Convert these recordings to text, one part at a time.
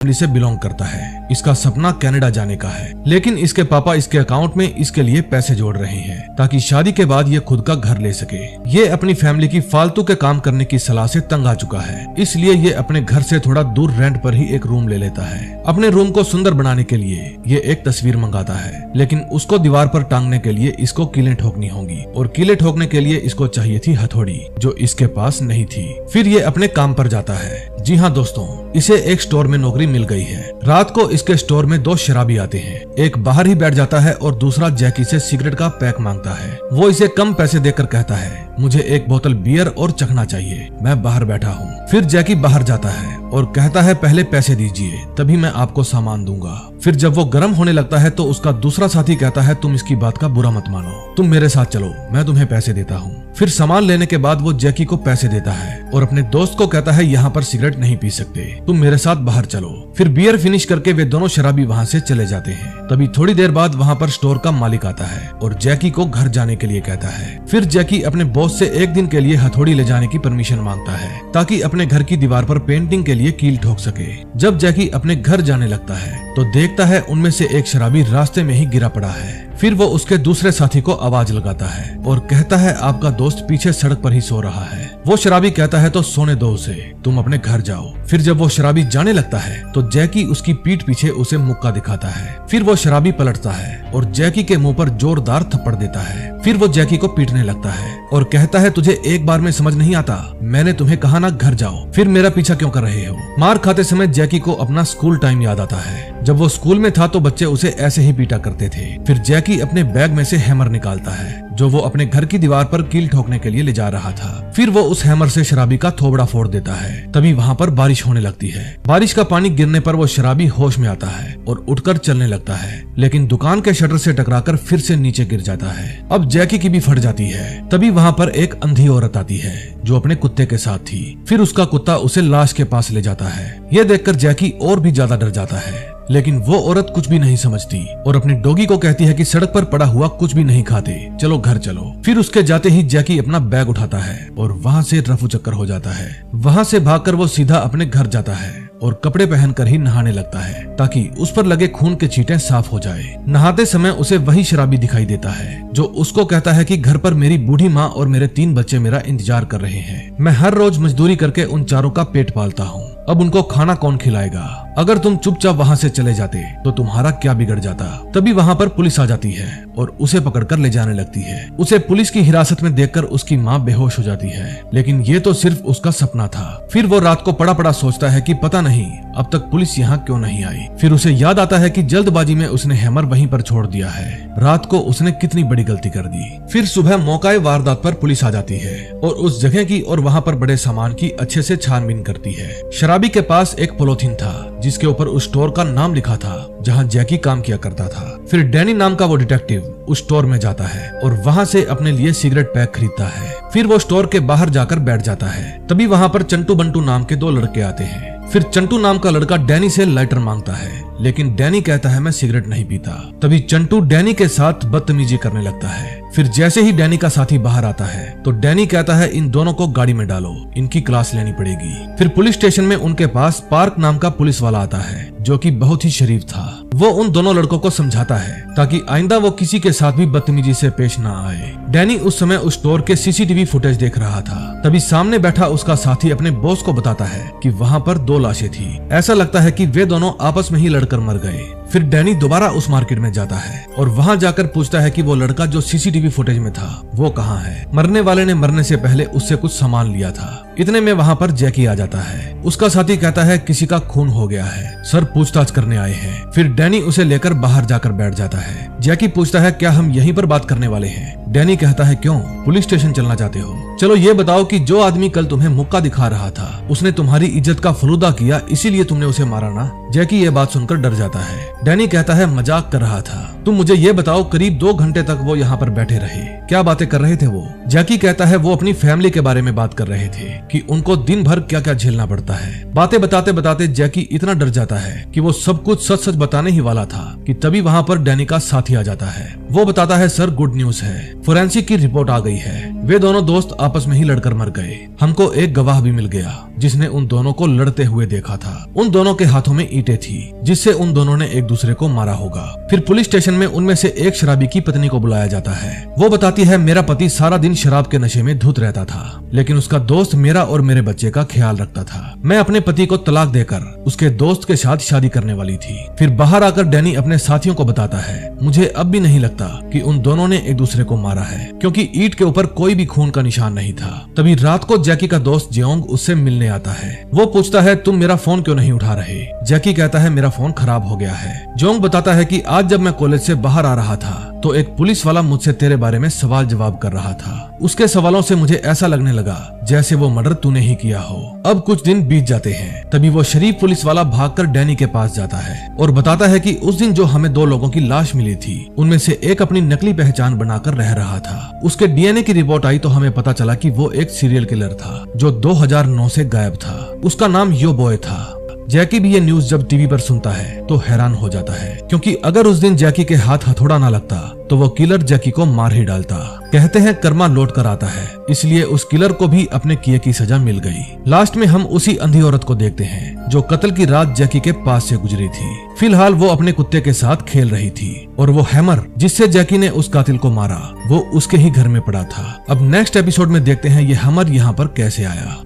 Family से belong करता है। इसका सपना कनाडा जाने का है, लेकिन इसके पापा इसके अकाउंट में इसके लिए पैसे जोड़ रहे हैं ताकि शादी के बाद ये खुद का घर ले सके। ये अपनी फैमिली की फालतू के काम करने की सलाह से तंग आ चुका है, इसलिए ये अपने घर से थोड़ा दूर रेंट पर ही एक रूम ले लेता है। अपने रूम को सुंदर बनाने के लिए ये एक तस्वीर मंगाता है, लेकिन उसको दीवार पर टांगने के लिए इसको कीलें ठोकनी होंगी और कीलें ठोकने के लिए इसको चाहिए थी हथौड़ी, जो इसके पास नहीं थी। फिर ये अपने काम पर जाता है। जी हाँ दोस्तों, इसे एक स्टोर में नौकरी मिल गई है। रात को इसके स्टोर में दो शराबी आते हैं, एक बाहर ही बैठ जाता है और दूसरा जैकी से सिगरेट का पैक मांगता है। वो इसे कम पैसे देकर कहता है, मुझे एक बोतल बियर और चखना चाहिए, मैं बाहर बैठा हूँ। फिर जैकी बाहर जाता है और कहता है पहले पैसे दीजिए तभी मैं आपको सामान दूंगा। फिर जब वो गर्म होने लगता है तो उसका दूसरा साथी कहता है, तुम इसकी बात का बुरा मत मानो, तुम मेरे साथ चलो, मैं तुम्हें पैसे देता हूँ। फिर सामान लेने के बाद वो जैकी को पैसे देता है और अपने दोस्त को कहता है, यहाँ पर सिगरेट नहीं पी सकते, तुम मेरे साथ बाहर चलो। फिर बियर फिनिश करके वे दोनों शराबी वहाँ से चले जाते हैं। तभी थोड़ी देर बाद वहाँ पर स्टोर का मालिक आता है और जैकी को घर जाने के लिए कहता है। फिर जैकी अपने बॉस से एक दिन के लिए हथौड़ी ले जाने की परमिशन मांगता है ताकि अपने घर की दीवार पर पेंटिंग के लिए कील ठोक सके। जब जैकी अपने घर जाने लगता है तो देखता है उनमें से एक शराबी रास्ते में ही गिरा पड़ा है। फिर वो उसके दूसरे साथी को आवाज लगाता है और कहता है, आपका दोस्त पीछे सड़क पर ही सो रहा है। वो शराबी कहता है, तो सोने दो उसे, तुम अपने घर जाओ। फिर जब वो शराबी जाने लगता है तो जैकी उसकी पीठ पीछे उसे मुक्का दिखाता है। फिर वो शराबी पलटता है और जैकी के मुंह पर जोरदार थप्पड़ देता है। फिर वो जैकी को पीटने लगता है और कहता है, तुझे एक बार में समझ नहीं आता, मैंने तुम्हें कहा ना घर जाओ, फिर मेरा पीछा क्यों कर रहे हो। मार खाते समय जैकी को अपना स्कूल टाइम याद आता है। जब वो स्कूल में था तो बच्चे उसे ऐसे ही पीटा करते थे। फिर जैकी अपने बैग में से हैमर निकालता है जो वो अपने घर की दीवार पर कील ठोकने के लिए ले जा रहा था। फिर वो उस हैमर से शराबी का थोबड़ा फोड़ देता है। तभी वहाँ पर बारिश होने लगती है। बारिश का पानी गिरने पर वो शराबी होश में आता है और उठकर चलने लगता है, लेकिन दुकान के शटर से टकराकर फिर से नीचे गिर जाता है। अब जैकी की भी फट जाती है। तभी वहाँ पर एक अंधी औरत आती है जो अपने कुत्ते के साथ थी। फिर उसका कुत्ता उसे लाश के पास ले जाता है। यह देखकर जैकी और भी ज्यादा डर जाता है, लेकिन वो औरत कुछ भी नहीं समझती और अपनी डॉगी को कहती है कि सड़क पर पड़ा हुआ कुछ भी नहीं खाते, चलो घर चलो। फिर उसके जाते ही जैकी अपना बैग उठाता है और वहाँ से रफू चक्कर हो जाता है। वहाँ से भागकर वो सीधा अपने घर जाता है और कपड़े पहनकर ही नहाने लगता है ताकि उस पर लगे खून के छींटे साफ हो जाए। नहाते समय उसे वही शराबी दिखाई देता है जो उसको कहता है कि घर पर मेरी बूढ़ी माँ और मेरे 3 बच्चे मेरा इंतजार कर रहे हैं। मैं हर रोज मजदूरी करके उन चारों का पेट पालता हूँ, अब उनको खाना कौन खिलाएगा। अगर तुम चुपचाप वहाँ से चले जाते तो तुम्हारा क्या बिगड़ जाता। तभी वहाँ पर पुलिस आ जाती है और उसे पकड़कर ले जाने लगती है। उसे पुलिस की हिरासत में देखकर उसकी माँ बेहोश हो जाती है, लेकिन ये तो सिर्फ उसका सपना था। फिर वो रात को पड़ा पड़ा सोचता है कि पता नहीं अब तक पुलिस यहाँ क्यों नहीं आई। फिर उसे याद आता है कि जल्दबाजी में उसने हैमर वहीं पर छोड़ दिया है। रात को उसने कितनी बड़ी गलती कर दी। फिर सुबह मौकाए वारदात पर पुलिस आ जाती है और उस जगह की और वहाँ पर बड़े सामान की अच्छे से छानबीन करती है। शराबी के पास एक पॉलिथीन था जिसके ऊपर उस स्टोर का नाम लिखा था जहाँ जैकी काम किया करता था। फिर डैनी नाम का वो डिटेक्टिव उस स्टोर में जाता है और वहाँ से अपने लिए सिगरेट पैक खरीदता है। फिर वो स्टोर के बाहर जाकर बैठ जाता है। तभी वहाँ पर चंटू बंटू नाम के 2 लड़के आते हैं। फिर चंटू नाम का लड़का डैनी से लाइटर मांगता है, लेकिन डैनी कहता है मैं सिगरेट नहीं पीता। तभी चंटू डैनी के साथ बदतमीजी करने लगता है। फिर जैसे ही डैनी का साथी बाहर आता है तो डैनी कहता है इन दोनों को गाड़ी में डालो, इनकी क्लास लेनी पड़ेगी। फिर पुलिस स्टेशन में उनके पास पार्क नाम का पुलिस वाला आता है जो कि बहुत ही शरीफ था। वो उन दोनों लड़कों को समझाता है ताकि आइंदा वो किसी के साथ भी बदतमीजी से पेश ना आए। डैनी उस समय उस स्टोर के सीसीटीवी फुटेज देख रहा था। तभी सामने बैठा उसका साथी अपने बॉस को बताता है कि वहाँ पर 2 लाशें थी। ऐसा लगता है कि वे दोनों आपस में ही लड़कर मर गए। फिर डैनी दोबारा उस मार्केट में जाता है और वहाँ जाकर पूछता है कि वो लड़का जो सीसीटीवी फुटेज में था वो कहाँ है। मरने वाले ने मरने से पहले उससे कुछ सामान लिया था। इतने में वहाँ पर जैकी आ जाता है। उसका साथी कहता है किसी का खून हो गया है, सर पूछताछ करने आए हैं। फिर डैनी उसे लेकर बाहर जाकर बैठ जाता है। जैकी पूछता है क्या हम यहीं पर बात करने वाले हैं। डैनी कहता है क्यों, पुलिस स्टेशन चलना चाहते हो। चलो ये बताओ कि जो आदमी कल तुम्हें मुक्का दिखा रहा था उसने तुम्हारी इज्जत का फलूदा किया, इसीलिए तुमने उसे मारा ना। जैकी ये बात सुनकर डर जाता है। डैनी कहता है मजाक कर रहा था। तुम मुझे ये बताओ करीब 2 घंटे तक वो यहाँ पर बैठे रहे, क्या बातें कर रहे थे वो। जैकी कहता है वो अपनी फैमिली के बारे में बात कर रहे थे कि उनको दिन भर क्या क्या झेलना पड़ता है। बातें बताते बताते जैकी इतना डर जाता है कि वो सब कुछ सच सच बताने ही वाला था कि तभी वहाँ पर डैनी का साथी आ जाता है। वो बताता है सर गुड न्यूज है, फोरेंसिक की रिपोर्ट आ गई है। वे दोनों दोस्त आपस में ही लड़कर मर गए। हमको एक गवाह भी मिल गया जिसने उन दोनों को लड़ते हुए देखा था। उन दोनों के हाथों में ईंटें थी जिससे उन दोनों ने एक दूसरे को मारा होगा। फिर पुलिस स्टेशन में उनमें से एक शराबी की पत्नी को बुलाया जाता है। वो बताती है मेरा पति सारा दिन शराब के नशे में धुत रहता था, लेकिन उसका दोस्त मेरा और मेरे बच्चे का ख्याल रखता था। मैं अपने पति को तलाक देकर उसके दोस्त के साथ शादी करने वाली थी। फिर बाहर आकर डैनी अपने साथियों को बताता है मुझे अब भी नहीं लगता कि उन दोनों ने एक दूसरे को मारा है, क्योंकि ईंट के ऊपर कोई भी खून का निशान नहीं था। तभी रात को जैकी का दोस्त जियोंग उससे मिलने आता है। वो पूछता है तुम मेरा फोन क्यों नहीं उठा रहे? जैकी कहता है मेरा फोन खराब हो गया है। जियोंग बताता है कि आज जब मैं कॉलेज से बाहर आ रहा था तो एक पुलिस वाला मुझसे तेरे बारे में सवाल जवाब कर रहा था। उसके सवालों से मुझे ऐसा लगने लगा जैसे वो मर्डर तूने ही किया हो। अब कुछ दिन बीत जाते हैं। तभी वो शरीफ पुलिस वाला भागकर डैनी के पास जाता है और बताता है कि उस दिन जो हमें 2 लोगों की लाश मिली थी उनमें से एक अपनी नकली पहचान बनाकर रह रहा था। उसके डीएनए की रिपोर्ट आई तो हमें पता चला कि वो एक सीरियल किलर था जो 2009 से गायब था। उसका नाम यो बॉय था। जैकी भी ये न्यूज जब टीवी पर सुनता है तो हैरान हो जाता है, क्योंकि अगर उस दिन जैकी के हाथ हथौड़ा ना लगता तो वो किलर जैकी को मार ही डालता। कहते हैं कर्मा लौट कर आता है, इसलिए उस किलर को भी अपने किए की सजा मिल गई। लास्ट में हम उसी अंधी औरत को देखते हैं जो कत्ल की रात जैकी के पास से गुजरी थी। फिलहाल वो अपने कुत्ते के साथ खेल रही थी और वो हैमर जिससे जैकी ने उस कातिल को मारा वो उसके ही घर में पड़ा था। अब नेक्स्ट एपिसोड में देखते हैं ये हैमर यहाँ पर कैसे आया।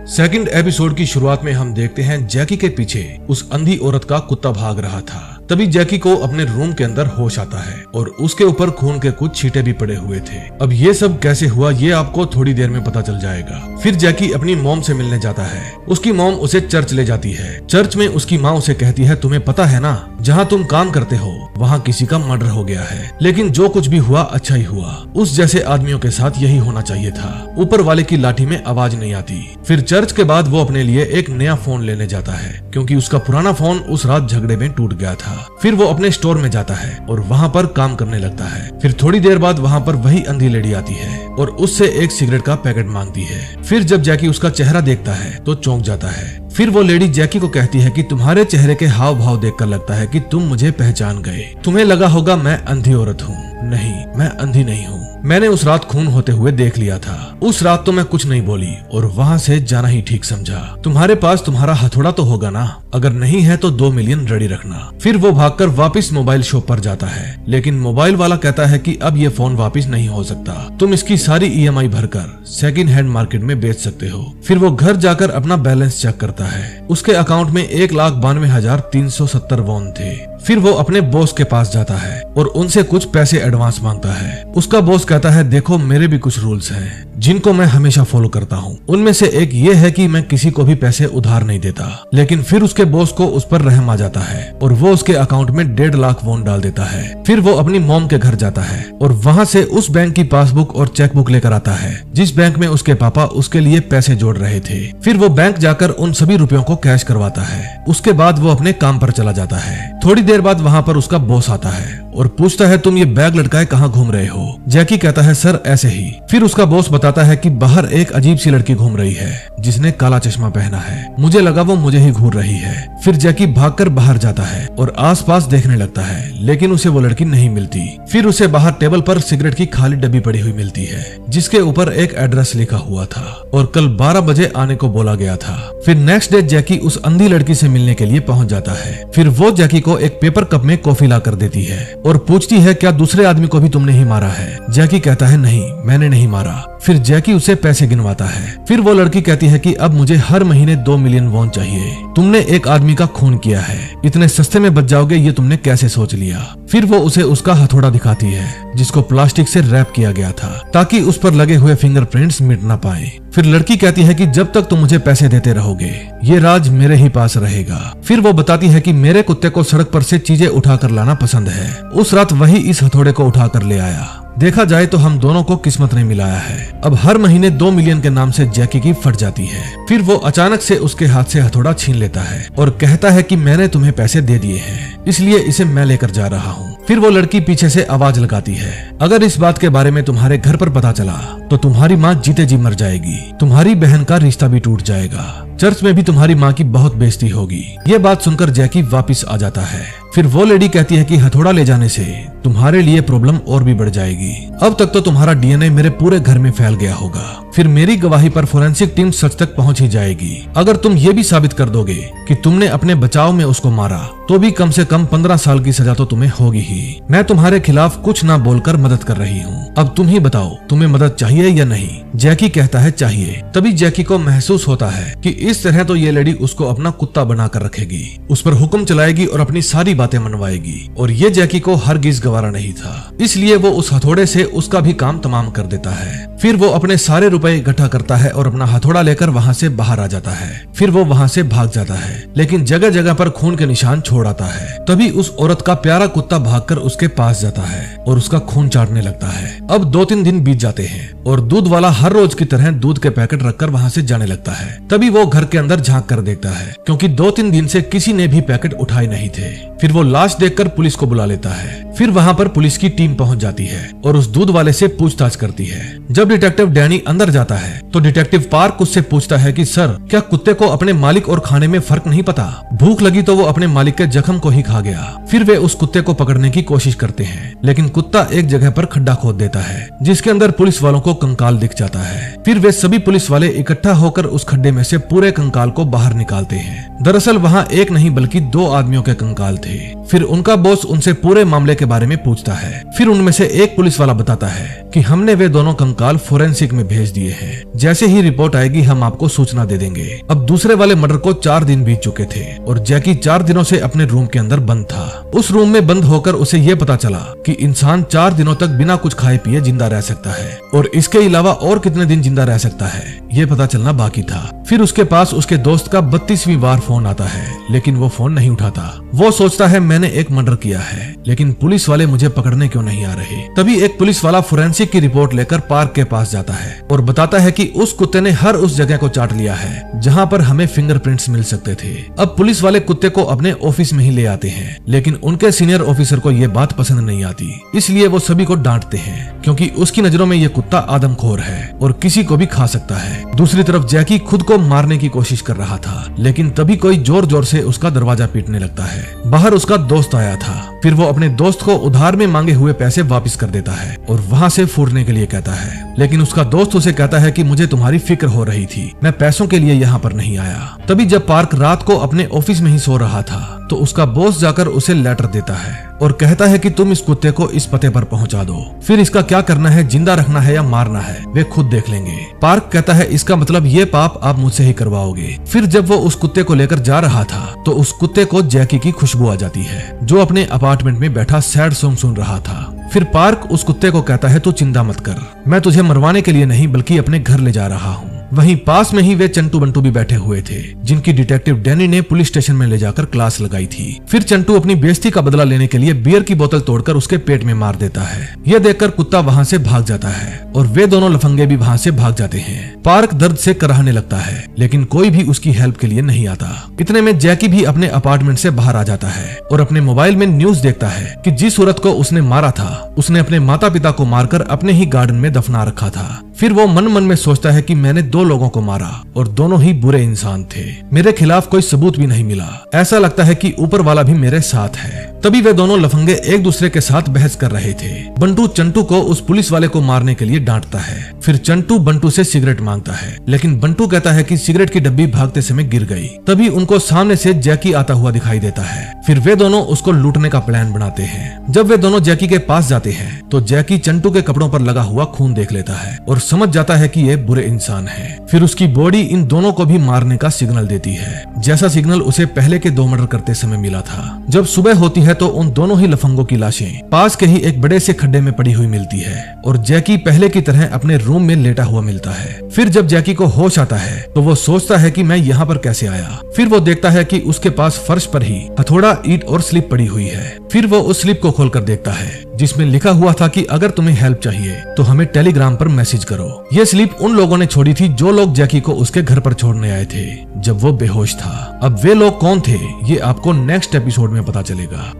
सेकंड एपिसोड की शुरुआत में हम देखते हैं जैकी के पीछे उस अंधी औरत का कुत्ता भाग रहा था। तभी जैकी को अपने रूम के अंदर होश आता है और उसके ऊपर खून के कुछ छींटे भी पड़े हुए थे। अब ये सब कैसे हुआ ये आपको थोड़ी देर में पता चल जाएगा। फिर जैकी अपनी मॉम से मिलने जाता है। उसकी मॉम उसे चर्च ले जाती है। चर्च में उसकी माँ उसे कहती है तुम्हें पता है ना, जहाँ तुम काम करते हो वहाँ किसी का मर्डर हो गया है, लेकिन जो कुछ भी हुआ अच्छा ही हुआ। उस जैसे आदमियों के साथ यही होना चाहिए था। ऊपर वाले की लाठी में आवाज नहीं आती। फिर चर्च के बाद वो अपने लिए एक नया फोन लेने जाता है, क्योंकि उसका पुराना फोन उस रात झगड़े में टूट गया था। फिर वो अपने स्टोर में जाता है और वहाँ पर काम करने लगता है। फिर थोड़ी देर बाद वहाँ पर वही अंधी लेडी आती है और उससे एक सिगरेट का पैकेट मांगती है। फिर जब जैकी उसका चेहरा देखता है तो चौंक जाता है। फिर वो लेडी जैकी को कहती है कि तुम्हारे चेहरे के हाव भाव देखकर लगता है कि तुम मुझे पहचान गए। तुम्हें लगा होगा मैं अंधी औरत हूँ। नहीं, मैं अंधी नहीं हूँ। मैंने उस रात खून होते हुए देख लिया था। उस रात तो मैं कुछ नहीं बोली और वहाँ से जाना ही ठीक समझा। तुम्हारे पास तुम्हारा हथौड़ा तो होगा ना? अगर नहीं है तो 2 मिलियन रेडी रखना। फिर वो भागकर वापस मोबाइल शॉप पर जाता है, लेकिन मोबाइल वाला कहता है कि अब ये फोन वापस नहीं हो सकता। तुम इसकी सारी EMI भरकर सेकंड हैंड मार्केट में बेच सकते हो। फिर वो घर जाकर अपना बैलेंस चेक करता है। उसके अकाउंट में 1,92,370 वॉन थे। फिर वो अपने बॉस के पास जाता है और उनसे कुछ पैसे एडवांस मांगता है। उसका बॉस कहता है देखो मेरे भी कुछ रूल्स हैं जिनको मैं हमेशा फॉलो करता हूँ। उनमें से एक ये है कि मैं किसी को भी पैसे उधार नहीं देता। लेकिन फिर उसके बॉस को उस पर रहम आ जाता है और वो उसके अकाउंट में 1.5 लाख वॉन डाल देता है। फिर वो अपनी मॉम के घर जाता है और वहाँ से उस बैंक की पासबुक और चेकबुक लेकर आता है जिस बैंक में उसके पापा उसके लिए पैसे जोड़ रहे थे। फिर वो बैंक जाकर उन सभी रुपयों को कैश करवाता है। उसके बाद वो अपने काम पर चला जाता है। थोड़ी देर बाद वहाँ पर उसका बॉस आता है और पूछता है तुम ये बैग लटकाए कहाँ घूम रहे हो? जैकी कहता है सर ऐसे ही। फिर उसका बॉस बताता है कि बाहर एक अजीब सी लड़की घूम रही है जिसने काला चश्मा पहना है। मुझे लगा वो मुझे ही घूर रही है। फिर जैकी भागकर बाहर जाता है और आसपास देखने लगता है, लेकिन उसे वो लड़की नहीं मिलती। फिर उसे बाहर टेबल पर सिगरेट की खाली डब्बी पड़ी हुई मिलती है जिसके ऊपर एक एड्रेस लिखा हुआ था और कल 12 बजे आने को बोला गया था। फिर नेक्स्ट डे जैकी उस अंधी लड़की से मिलने के लिए पहुंच जाता है। फिर वो जैकी को एक पेपर कप में कॉफी ला कर देती है और पूछती है क्या दूसरे आदमी को भी तुमने ही मारा है? जैकी कहता है नहीं, मैंने नहीं मारा। फिर जैकी उसे पैसे गिनवाता है। फिर वो लड़की कहती है कि अब मुझे हर महीने 2 मिलियन वॉन चाहिए। तुमने एक आदमी का खून किया है, इतने सस्ते में बच जाओगे ये तुमने कैसे सोच लिया? फिर वो उसे उसका हथौड़ा दिखाती है जिसको प्लास्टिक से रैप किया गया था ताकि उस पर लगे हुए फिंगरप्रिंट्स मिट ना पाए। फिर लड़की कहती है कि जब तक तुम मुझे पैसे देते रहोगे ये राज मेरे ही पास रहेगा। फिर वो बताती है कि मेरे कुत्ते को सड़क पर से चीजें उठाकर लाना पसंद है। उस रात वही इस हथौड़े को उठाकर ले आया। देखा जाए तो हम दोनों को किस्मत ने मिलाया है। अब हर महीने 2 मिलियन के नाम से जैकी की फट जाती है। फिर वो अचानक से उसके हाथ से हथौड़ा छीन लेता है और कहता है कि मैंने तुम्हें पैसे दे दिए हैं, इसलिए इसे मैं लेकर जा रहा हूँ। फिर वो लड़की पीछे से आवाज लगाती है अगर इस बात के बारे में तुम्हारे घर पर पता चला तो तुम्हारी माँ जीते जी मर जाएगी, तुम्हारी बहन का रिश्ता भी टूट जाएगा, चर्च में भी तुम्हारी माँ की बहुत बेइज्जती होगी। ये बात सुनकर जैकी वापस आ जाता है। फिर वो लेडी कहती है कि हथौड़ा ले जाने से तुम्हारे लिए प्रॉब्लम और भी बढ़ जाएगी। अब तक तो तुम्हारा डीएनए मेरे पूरे घर में फैल गया होगा, फिर मेरी गवाही पर फोरेंसिक टीम सच तक पहुंच ही जाएगी। अगर तुम ये भी साबित कर दोगे कि तुमने अपने बचाव में उसको मारा तो भी कम से कम 15 साल की सजा तो तुम्हें होगी ही। मैं तुम्हारे खिलाफ कुछ ना बोलकर मदद कर रही हूँ। अब तुम ही बताओ, तुम्हें मदद चाहिए या नहीं? जैकी कहता है चाहिए। तभी जैकी को महसूस होता है कि इस तरह तो ये लेडी उसको अपना कुत्ता बनाकर रखेगी, उस पर हुक्म चलाएगी और अपनी सारी बातें मनवाएगी, और ये जैकी को हरगिज गवारा नहीं था। इसलिए वो उस हथौड़े से उसका भी काम तमाम कर देता है। फिर वो अपने सारे रुपए इकट्ठा करता है और अपना हथौड़ा लेकर वहाँ से बाहर आ जाता है। फिर वो वहाँ से भाग जाता है, लेकिन जगह जगह पर खून के निशान छोड़ आता है। तभी उस औरत का प्यारा कुत्ता भागकर उसके पास जाता है और उसका खून चाटने लगता है। अब 2-3 दिन बीत जाते हैं और दूध वाला हर रोज की तरह दूध के पैकेट रखकर वहाँ से जाने लगता है। तभी वो घर के अंदर झांक कर देखता है, क्योंकि 2-3 दिन से किसी ने भी पैकेट उठाए नहीं थे। फिर वो लाश देखकर पुलिस को बुला लेता है। फिर वहाँ पर पुलिस की टीम पहुँच जाती है और उस दूध वाले से पूछताछ करती है। जब डिटेक्टिव डैनी अंदर जाता है तो डिटेक्टिव पार्क उससे पूछता है कि सर, क्या कुत्ते को अपने मालिक और खाने में फर्क नहीं पता? भूख लगी तो वो अपने मालिक के जख्म को ही खा गया। फिर वे उस कुत्ते को पकड़ने की कोशिश करते हैं, लेकिन कुत्ता एक जगह पर खड्डा खोद देता है जिसके अंदर पुलिस वालों को कंकाल दिख जाता है। फिर वे सभी पुलिस वाले इकट्ठा होकर उस खड्डे में से पूरे कंकाल को बाहर निकालते हैं। दरअसल वहाँ एक नहीं बल्कि 2 आदमियों के कंकाल थे। फिर उनका बॉस उनसे पूरे मामले के बारे में पूछता है। फिर उनमें से एक पुलिस वाला बताता है कि हमने वे दोनों कंकाल फोरेंसिक में भेज दिए हैं, जैसे ही रिपोर्ट आएगी हम आपको सूचना दे देंगे। अब दूसरे वाले मर्डर को 4 दिन बीत चुके थे और जैकी 4 दिनों से अपने रूम के अंदर बंद था। उस रूम में बंद होकर उसे ये पता चला कि इंसान 4 दिनों तक बिना कुछ खाए पिए जिंदा रह सकता है, और इसके अलावा और कितने दिन जिंदा रह सकता है ये पता चलना बाकी था। फिर उसके पास उसके दोस्त का 32वीं बार फोन आता है, लेकिन वो फोन नहीं उठाता। वो सोचता है मैंने एक मर्डर किया है, लेकिन पुलिस वाले मुझे पकड़ने क्यों नहीं आ रहे। तभी एक पुलिस वाला फोरेंसिक की रिपोर्ट लेकर पार्क के पास जाता है और बताता है कि उस कुत्ते ने हर उस जगह को चाट लिया है जहाँ पर हमें फिंगरप्रिंट्स मिल सकते थे। अब पुलिस वाले कुत्ते को अपने ऑफिस में ही ले आते हैं, लेकिन उनके सीनियर ऑफिसर को ये बात पसंद नहीं आती, इसलिए वो सभी को डांटते हैं, क्योंकि उसकी नजरों में ये कुत्ता आदमखोर है और किसी को भी खा सकता है। दूसरी तरफ जैकी खुद को मारने की कोशिश कर रहा था, लेकिन तभी कोई जोर जोर से उसका दरवाजा पीटने लगता है। बाहर उसका दोस्त आया था। फिर वो अपने दोस्त को उधार में मांगे हुए पैसे वापस कर देता है और वहाँ से फूटने के लिए कहता है, लेकिन उसका दोस्त उसे कहता है कि मुझे तुम्हारी फिक्र हो रही थी, मैं पैसों के लिए यहाँ पर नहीं आया। तभी जब पार्क रात को अपने ऑफिस में ही सो रहा था तो उसका बॉस जाकर उसे लेटर देता है और कहता है कि तुम इस कुत्ते को इस पते पर पहुंचा दो, फिर इसका क्या करना है, जिंदा रखना है या मारना है, वे खुद देख लेंगे। पार्क कहता है इसका मतलब ये पाप आप मुझसे ही करवाओगे। फिर जब वो उस कुत्ते को लेकर जा रहा था तो उस कुत्ते को जैकी की खुशबू आ जाती है, जो अपने अपार्टमेंट में बैठा सैड सॉन्ग सुन रहा था। फिर पार्क उस कुत्ते को कहता है तू चिंता मत कर, मैं तुझे मरवाने के लिए नहीं बल्कि अपने घर ले जा रहा हूँ। वहीं पास में ही वे चंटू बंटू भी बैठे हुए थे, जिनकी डिटेक्टिव डैनी ने पुलिस स्टेशन में ले जाकर क्लास लगाई थी। फिर चंटू अपनी बेइज्जती का बदला लेने के लिए बियर की बोतल तोड़कर उसके पेट में मार देता है। यह देखकर कुत्ता वहां से भाग जाता है और वे दोनों लफंगे भी वहां से भाग जाते हैं। पार्क दर्द से कराहने लगता है, लेकिन कोई भी उसकी हेल्प के लिए नहीं आता। इतने में जैकी भी अपने अपार्टमेंट से बाहर आ जाता है और अपने मोबाइल में न्यूज देखता है कि जिस औरत को उसने मारा था उसने अपने माता पिता को मारकर अपने ही गार्डन में दफना रखा था। फिर वो मन मन में सोचता है कि मैंने 2 लोगों को मारा और दोनों ही बुरे इंसान थे, मेरे खिलाफ कोई सबूत भी नहीं मिला, ऐसा लगता है कि ऊपर वाला भी मेरे साथ है। तभी वे दोनों लफंगे एक दूसरे के साथ बहस कर रहे थे। बंटू चंटू को उस पुलिस वाले को मारने के लिए डांटता है। फिर चंटू बंटू से सिगरेट मांगता है, लेकिन बंटू कहता है कि सिगरेट की डब्बी भागते समय गिर गई। तभी उनको सामने से जैकी आता हुआ दिखाई देता है। फिर वे दोनों उसको लूटने का प्लान बनाते हैं। जब वे दोनों जैकी के पास जाते हैं तो जैकी चंटू के कपड़ों पर लगा हुआ खून देख लेता है और समझ जाता है कि ये बुरे इंसान है। फिर उसकी बॉडी इन दोनों को भी मारने का सिग्नल देती है, जैसा सिग्नल उसे पहले के 2 मर्डर करते समय मिला था। जब सुबह होती है तो उन दोनों ही लफंगों की लाशें पास के ही एक बड़े से खड्डे में पड़ी हुई मिलती है और जैकी पहले की तरह अपने रूम में लेटा हुआ मिलता है। फिर जब जैकी को होश आता है तो वो सोचता है कि मैं यहाँ पर कैसे आया। फिर वो देखता है कि उसके पास फर्श पर ही हथौड़ा, ईंट और स्लिप पड़ी हुई है। फिर वो उस स्लिप को खोलकर देखता है जिसमें लिखा हुआ था कि अगर तुम्हें हेल्प चाहिए तो हमें टेलीग्राम पर मैसेज करो। ये स्लिप उन लोगों ने छोड़ी थी जो लोग जैकी को उसके घर पर छोड़ने आए थे जब वो बेहोश था। अब वे लोग कौन थे ये आपको नेक्स्ट एपिसोड में पता चलेगा।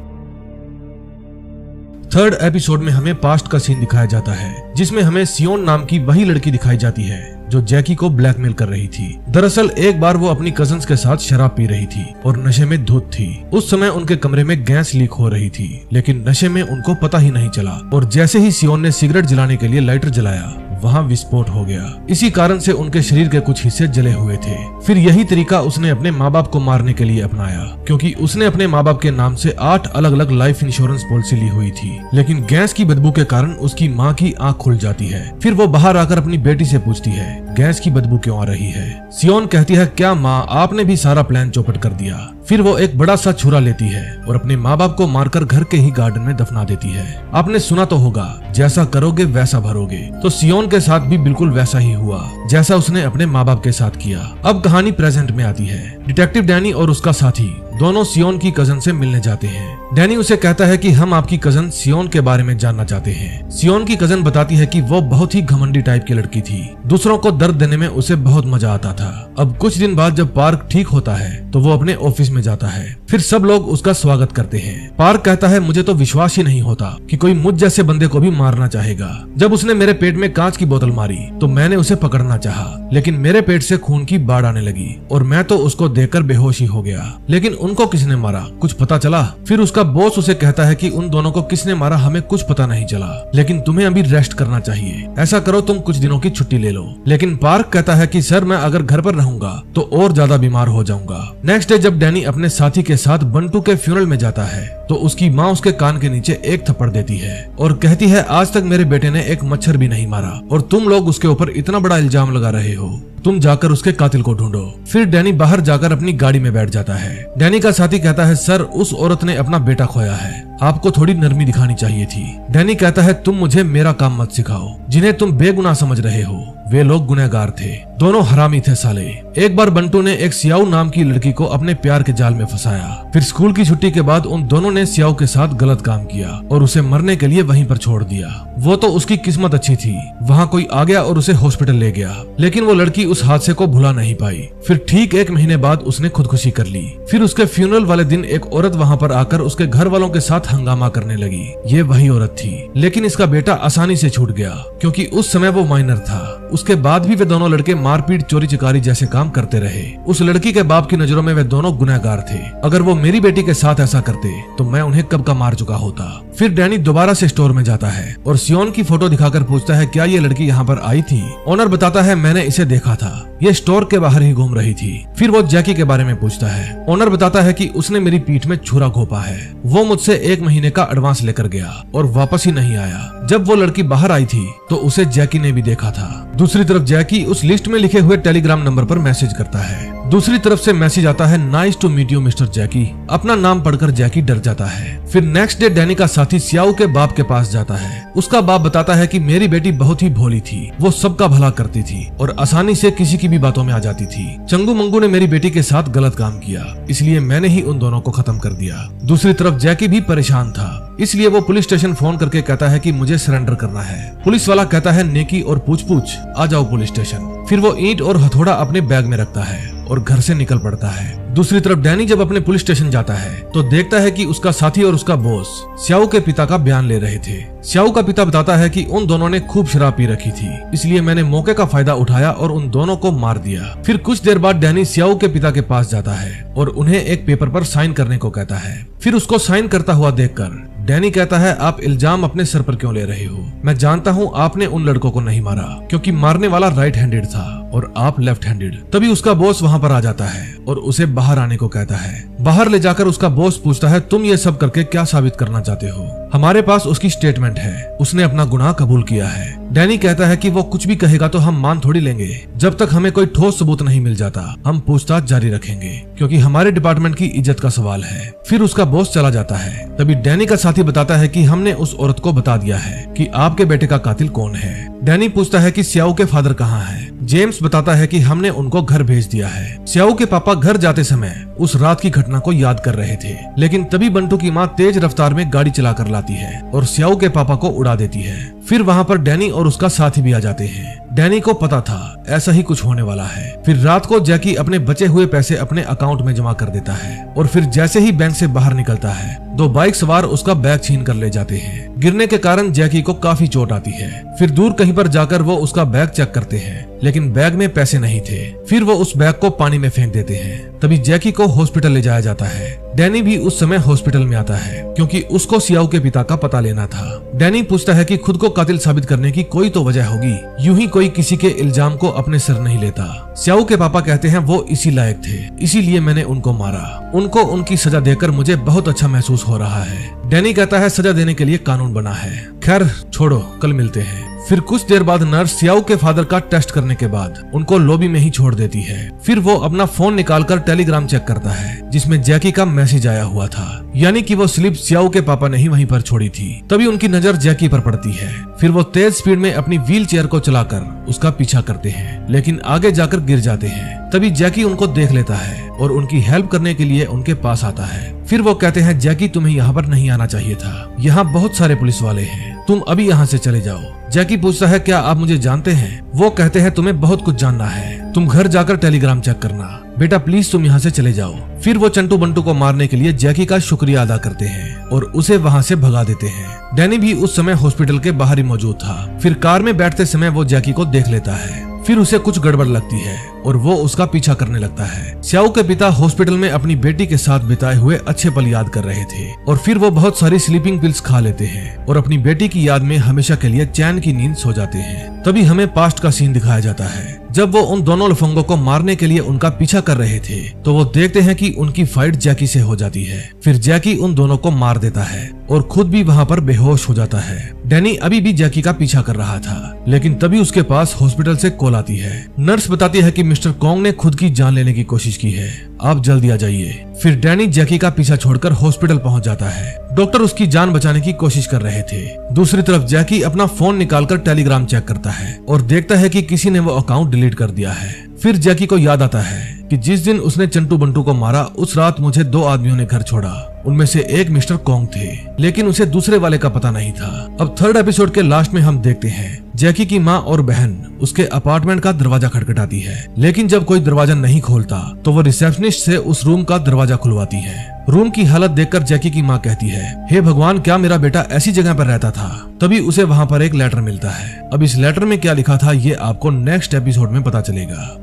थर्ड एपिसोड में हमें पास्ट का सीन दिखाया जाता है, जिसमें हमें सियोन नाम की वही लड़की दिखाई जाती है जो जैकी को ब्लैकमेल कर रही थी। दरअसल एक बार वो अपनी कजन्स के साथ शराब पी रही थी और नशे में धुत थी। उस समय उनके कमरे में गैस लीक हो रही थी, लेकिन नशे में उनको पता ही नहीं चला और जैसे ही सियोन ने सिगरेट जलाने के लिए लाइटर जलाया, वहाँ विस्फोट हो गया। इसी कारण से उनके शरीर के कुछ हिस्से जले हुए थे। फिर यही तरीका उसने अपने माँ बाप को मारने के लिए अपनाया, क्योंकि उसने अपने माँ बाप के नाम से 8 अलग अलग लाइफ इंश्योरेंस पॉलिसी ली हुई थी। लेकिन गैस की बदबू के कारण उसकी माँ की आँख खुल जाती है। फिर वो बाहर आकर अपनी बेटी से पूछती है, गैस की बदबू क्यों आ रही है? सियोन कहती है, क्या माँ, आपने भी सारा प्लान चौपट कर दिया। फिर वो एक बड़ा सा छुरा लेती है और अपने माँ बाप को मारकर घर के ही गार्डन में दफना देती है। आपने सुना तो होगा, जैसा करोगे वैसा भरोगे। तो सियोन के साथ भी बिल्कुल वैसा ही हुआ जैसा उसने अपने माँ बाप के साथ किया। अब कहानी प्रेजेंट में आती है। डिटेक्टिव डैनी और उसका साथी दोनों सियोन की कजन से मिलने जाते हैं। डैनी उसे कहता है कि हम आपकी कजन सियोन के बारे में जानना चाहते हैं। सियोन की कजन बताती है कि वो बहुत ही घमंडी टाइप की लड़की थी। दूसरों को दर्द देने में उसे बहुत मजा आता था। अब कुछ दिन बाद जब पार्क ठीक होता है तो वो अपने ऑफिस में जाता है। फिर सब लोग उसका स्वागत करते हैं। पार्क कहता है, मुझे तो विश्वास ही नहीं होता कि कोई मुझ जैसे बंदे को भी मारना चाहेगा। जब उसने मेरे पेट में कांच की बोतल मारी तो मैंने उसे पकड़ना चाहा, लेकिन मेरे पेट से खून की बाढ़ आने लगी और मैं तो उसको देखकर बेहोश ही हो गया। लेकिन उनको किसने मारा कुछ पता चला? फिर उसका बॉस उसे कहता है कि उन दोनों को किसने मारा हमें कुछ पता नहीं चला, लेकिन तुम्हें अभी रेस्ट करना चाहिए। ऐसा करो, तुम कुछ दिनों की छुट्टी ले लो। लेकिन पार्क कहता है कि सर, मैं अगर घर पर रहूंगा तो और ज्यादा बीमार हो जाऊंगा। नेक्स्ट डे जब डैनी अपने साथी के साथ बंटू के फ्यूनरल में जाता है तो उसकी माँ उसके कान के नीचे एक थप्पड़ देती है और कहती है, आज तक मेरे बेटे ने एक मच्छर भी नहीं मारा और तुम लोग उसके ऊपर इतना बड़ा इल्जाम लगा रहे हो। तुम जाकर उसके कातिल को ढूंढो। फिर डैनी बाहर जाकर अपनी गाड़ी में बैठ जाता है। डैनी का साथी कहता है, सर, उस औरत ने अपना बेटा खोया है, आपको थोड़ी नरमी दिखानी चाहिए थी। डैनी कहता है, तुम मुझे मेरा काम मत सिखाओ। जिन्हें तुम बेगुनाह समझ रहे हो वे लोग गुनहगार थे। दोनों हरामी थे साले। एक बार बंटू ने एक सियाऊ नाम की लड़की को अपने प्यार के जाल में फंसाया। फिर स्कूल की छुट्टी के बाद उन दोनों ने सियाऊ के साथ गलत काम किया और उसे मरने के लिए वहीं पर छोड़ दिया। वो तो उसकी किस्मत अच्छी थी, वहाँ कोई आ गया और उसे हॉस्पिटल ले गया, लेकिन वो लड़की उस हादसे को भुला नहीं पाई। फिर ठीक 1 महीने बाद उसने खुदकुशी कर ली। फिर उसके फ्यूनरल वाले दिन एक औरत वहाँ पर आकर उसके घर वालों के साथ हंगामा करने लगी। ये वही औरत थी, लेकिन इसका बेटा आसानी से छूट गया क्योंकि उस समय वो माइनर था। उसके बाद भी वे दोनों लड़के मारपीट, चोरी चिकारी जैसे काम करते रहे। उस लड़की के बाप की नजरों में वे दोनों गुनहगार थे। अगर वो मेरी बेटी के साथ ऐसा करते तो मैं उन्हें कब का मार चुका होता। फिर डैनी दोबारा से स्टोर में जाता है और सियोन की फोटो दिखाकर पूछता है, क्या ये लड़की यहाँ पर आई थी? ओनर बताता है, मैंने इसे देखा था, ये स्टोर के बाहर ही घूम रही थी। फिर वो जैकी के बारे में पूछता है। ओनर बताता है कि उसने मेरी पीठ में छुरा घोंपा है। वो मुझसे 1 महीने का एडवांस लेकर गया और वापस ही नहीं आया। जब वो लड़की बाहर आई थी तो उसे जैकी ने भी देखा था। दूसरी तरफ जैकी उस लिस्ट में लिखे हुए टेलीग्राम नंबर पर मैसेज करता है। दूसरी तरफ से मैसेज आता है, nice to meet you mister Jackie. अपना नाम पढ़कर जैकी डर जाता है। फिर नेक्स्ट डे डैनी का साथी सियाऊ के बाप के पास जाता है। उसका बाप बताता है कि मेरी बेटी बहुत ही भोली थी, वो सबका भला करती थी और आसानी से किसी की भी बातों में आ जाती थी। चंगू मंगू ने मेरी बेटी के साथ गलत काम किया, इसलिए मैंने ही उन दोनों को खत्म कर दिया। दूसरी तरफ जैकी भी परेशान था, इसलिए वो पुलिस स्टेशन फोन करके कहता है कि मुझे सरेंडर करना है। पुलिस वाला कहता है, नेकी और पूछ पूछ, आ जाओ पुलिस स्टेशन। फिर वो ईंट और हथौड़ा अपने बैग में रखता है और घर से निकल पड़ता है। दूसरी तरफ डैनी जब अपने पुलिस स्टेशन जाता है तो देखता है कि उसका साथी और उसका बॉस सियाऊ के पिता का बयान ले रहे थे। सियाऊ का पिता बताता है कि उन दोनों ने खूब शराब पी रखी थी, इसलिए मैंने मौके का फायदा उठाया और उन दोनों को मार दिया। फिर कुछ देर बाद डैनी सियाऊ के पिता के पास जाता है और उन्हें एक पेपर पर साइन करने को कहता है। फिर उसको साइन करता हुआ देखकर डैनी कहता है, आप इल्जाम अपने सर पर क्यों ले रहे हो? मैं जानता हूँ आपने उन लड़कों को नहीं मारा क्योंकि मारने वाला राइट हैंडेड था और आप लेफ्ट हैंडेड। तभी उसका बॉस वहाँ पर आ जाता है और उसे बाहर आने को कहता है। बाहर ले जाकर उसका बॉस पूछता है, तुम ये सब करके क्या साबित करना चाहते हो? हमारे पास उसकी स्टेटमेंट है, उसने अपना गुनाह कबूल किया है। डैनी कहता है कि वो कुछ भी कहेगा तो हम मान थोड़ी लेंगे। जब तक हमें कोई ठोस सबूत नहीं मिल जाता हम पूछताछ जारी रखेंगे क्योंकि हमारे डिपार्टमेंट की इज्जत का सवाल है। फिर उसका बॉस चला जाता है। तभी डैनी का साथी बताता है कि हमने उस औरत को बता दिया है कि आपके बेटे का कातिल कौन है। डैनी पूछता है कि सियाऊ के फादर कहाँ हैं? जेम्स बताता है कि हमने उनको घर भेज दिया है। सियाऊ के पापा घर जाते समय उस रात की घटना को याद कर रहे थे, लेकिन तभी बंटू की माँ तेज रफ्तार में गाड़ी चलाकर लाती है और सियाऊ के पापा को उड़ा देती है। फिर वहाँ पर डैनी और उसका साथी भी आ जाते हैं। डैनी को पता था ऐसा ही कुछ होने वाला है। फिर रात को जैकी अपने बचे हुए पैसे अपने अकाउंट में जमा कर देता है और फिर जैसे ही बैंक से बाहर निकलता है 2 बाइक सवार उसका बैग छीन कर ले जाते हैं। गिरने के कारण जैकी को काफी चोट आती है। फिर दूर कहीं पर जाकर वो उसका बैग चेक करते हैं, लेकिन बैग में पैसे नहीं थे। फिर वो उस बैग को पानी में फेंक देते हैं। तभी जैकी को हॉस्पिटल ले जाया जाता है। डैनी भी उस समय हॉस्पिटल में आता है क्योंकि उसको सियाओ के पिता का पता लेना था। डैनी पूछता है कि खुद को कातिल साबित करने की कोई तो वजह होगी, यूं ही कोई किसी के इल्जाम को अपने सर नहीं लेता। सियाओ के पापा कहते हैं वो इसी लायक थे, इसीलिए मैंने उनको मारा। उनको उनकी सजा देकर मुझे बहुत अच्छा महसूस हो रहा है। डैनी कहता है सजा देने के लिए कानून बना है। खैर छोड़ो, कल मिलते हैं। फिर कुछ देर बाद नर्स सियाओ के फादर का टेस्ट करने के बाद उनको लॉबी में ही छोड़ देती है। फिर वो अपना फोन निकालकर टेलीग्राम चेक करता है जिसमें जैकी का मैसेज आया हुआ था, यानी कि वो स्लिप सियाओ के पापा ने ही वहीं पर छोड़ी थी। तभी उनकी नजर जैकी पर पड़ती है। फिर वो तेज स्पीड में अपनी व्हील चेयर को चलाकर उसका पीछा करते हैं, लेकिन आगे जाकर गिर जाते हैं। तभी जैकी उनको देख लेता है और उनकी हेल्प करने के लिए उनके पास आता है। फिर वो कहते हैं जैकी तुम्हें यहाँ पर नहीं आना चाहिए था, यहाँ बहुत सारे पुलिस वाले हैं, तुम अभी यहाँ से चले जाओ। जैकी पूछता है क्या आप मुझे जानते हैं? वो कहते हैं तुम्हें बहुत कुछ जानना है, तुम घर जाकर टेलीग्राम चेक करना, बेटा प्लीज तुम यहाँ से चले जाओ। फिर वो चंटू बंटू को मारने के लिए जैकी का शुक्रिया अदा करते हैं और उसे वहाँ से भगा देते हैं। डैनी भी उस समय हॉस्पिटल के बाहर ही मौजूद था। फिर कार में बैठते समय वो जैकी को देख लेता है। फिर उसे कुछ गड़बड़ लगती है और वो उसका पीछा करने लगता है। सियाओ के पिता हॉस्पिटल में अपनी बेटी के साथ बिताए हुए अच्छे पल याद कर रहे थे और फिर वो बहुत सारी स्लीपिंग पिल्स खा लेते हैं और अपनी बेटी की याद में हमेशा के लिए चैन की नींद सो जाते हैं। तभी हमें पास्ट का सीन दिखाया जाता है जब वो उन दोनों लफंगों को मारने के लिए उनका पीछा कर रहे थे, तो वो देखते हैं कि उनकी फाइट जैकी से हो जाती है। फिर जैकी उन दोनों को मार देता है और खुद भी वहाँ पर बेहोश हो जाता है। डैनी अभी भी जैकी का पीछा कर रहा था, लेकिन तभी उसके पास हॉस्पिटल से कॉल आती है। नर्स बताती है कि मिस्टर कॉन्ग ने खुद की जान लेने की कोशिश की है, आप जल्दी आ जाइए। फिर डैनी जैकी का पीछा छोड़कर हॉस्पिटल पहुंच जाता है। डॉक्टर उसकी जान बचाने की कोशिश कर रहे थे। दूसरी तरफ जैकी अपना फोन निकालकर टेलीग्राम चेक करता है और देखता है कि किसी ने वो अकाउंट डिलीट कर दिया है। फिर जैकी को याद आता है कि जिस दिन उसने चंटू बंटू को मारा उस रात मुझे 2 आदमियों ने घर छोड़ा, उनमें से एक मिस्टर कॉन्ग थे, लेकिन उसे दूसरे वाले का पता नहीं था। अब 3rd एपिसोड के लास्ट में हम देखते हैं जैकी की माँ और बहन उसके अपार्टमेंट का दरवाजा खटखटाती है, लेकिन जब कोई दरवाजा नहीं खोलता तो वो रिसेप्शनिस्ट से उस रूम का दरवाजा खुलवाती है। रूम की हालत देखकर जैकी की माँ कहती है, हे भगवान, क्या मेरा बेटा ऐसी जगह पर रहता था? तभी उसे वहाँ पर एक लेटर मिलता है। अब इस लेटर में क्या लिखा था ये आपको नेक्स्ट एपिसोड में पता चलेगा।